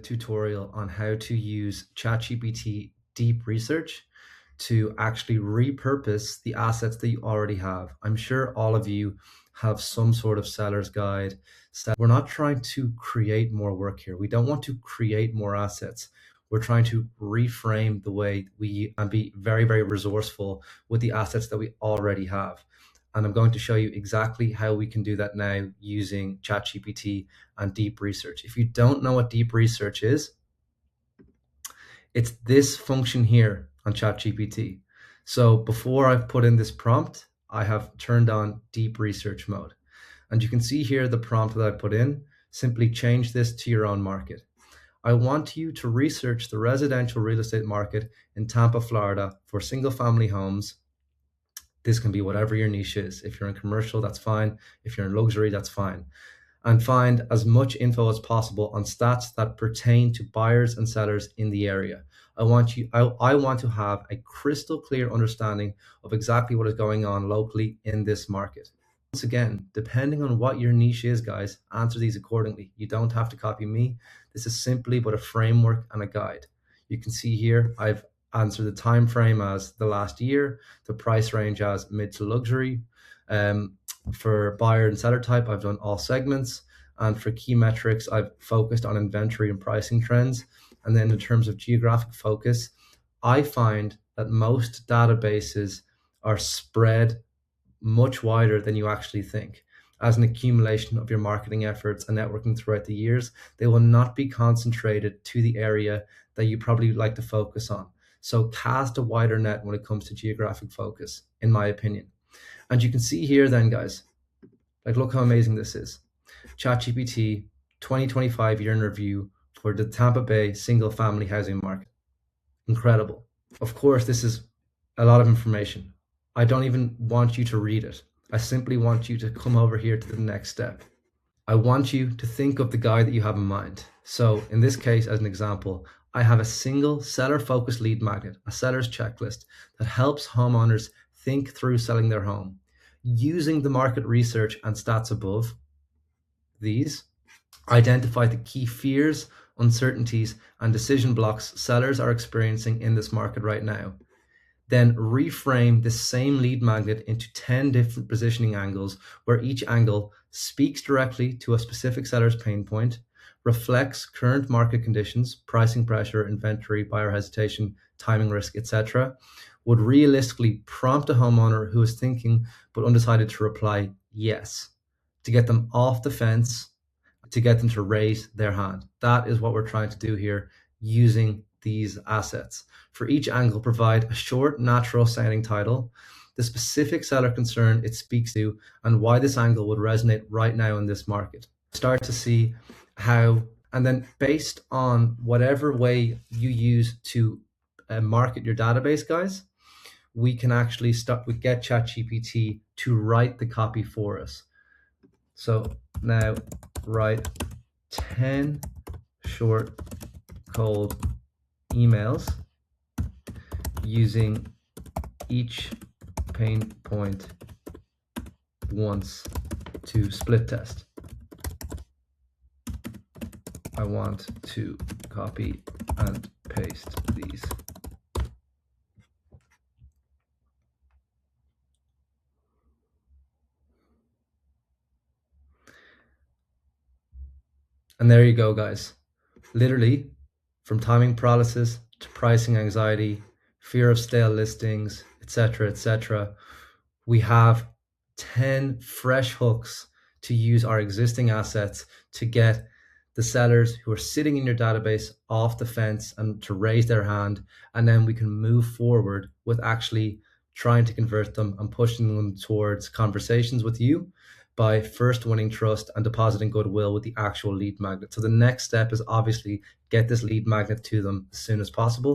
tutorial on how to use ChatGPT deep research to actually repurpose the assets that you already have. I'm sure all of you have some sort of seller's guide. We're not trying to create more work here. We don't want to create more assets. We're trying to reframe the way we and be very, very resourceful with the assets that we already have. And I'm going to show you exactly how we can do that now using ChatGPT and deep research. If you don't know what deep research is, it's this function here on ChatGPT. So before I've put in this prompt, I have turned on deep research mode. And you can see here the prompt that I put in. Simply change this to your own market. I want you to research the residential real estate market in Tampa, Florida for single family homes. This can be whatever your niche is. If you're in commercial, that's fine. If you're in luxury, that's fine. And find as much info as possible on stats that pertain to buyers and sellers in the area. I want to have a crystal clear understanding of exactly what is going on locally in this market. Once again, depending on what your niche is, guys, answer these accordingly. You don't have to copy me. This is simply but a framework and a guide. You can see here, I've answered the time frame as the last year, the price range as mid to luxury. For buyer and seller type, I've done all segments. And for key metrics, I've focused on inventory and pricing trends. And then in terms of geographic focus, I find that most databases are spread much wider than you actually think. As an accumulation of your marketing efforts and networking throughout the years, they will not be concentrated to the area that you probably like to focus on. So cast a wider net when it comes to geographic focus, in my opinion. And you can see here then, guys, like, look how amazing this is. ChatGPT 2025 year in review for the Tampa Bay single family housing market. Incredible. Of course, this is a lot of information. I don't even want you to read it. I simply want you to come over here to the next step. I want you to think of the guy that you have in mind. So in this case, as an example, I have a single seller-focused lead magnet, a seller's checklist that helps homeowners think through selling their home. Using the market research and stats above, these identify the key fears, uncertainties, and decision blocks sellers are experiencing in this market right now. Then reframe this same lead magnet into 10 different positioning angles, where each angle speaks directly to a specific seller's pain point, reflects current market conditions, pricing pressure, inventory, buyer hesitation, timing risk, etc., would realistically prompt a homeowner who is thinking but undecided to reply yes, to get them off the fence, to get them to raise their hand. That is what we're trying to do here using these assets. For each angle, provide a short, natural sounding title, the specific seller concern it speaks to, and why this angle would resonate right now in this market. Start to see how, and then based on whatever way you use to market your database, guys, we can actually get ChatGPT to write the copy for us. So now write 10 short, cold emails using each pain point once to split test. I want to copy and paste these. And there you go, guys. Literally, from timing paralysis to pricing anxiety, fear of stale listings, etc., we have 10 fresh hooks to use our existing assets to get the sellers who are sitting in your database off the fence and to raise their hand. And then we can move forward with actually trying to convert them and pushing them towards conversations with you by first winning trust and depositing goodwill with the actual lead magnet. So the next step is obviously get this lead magnet to them as soon as possible.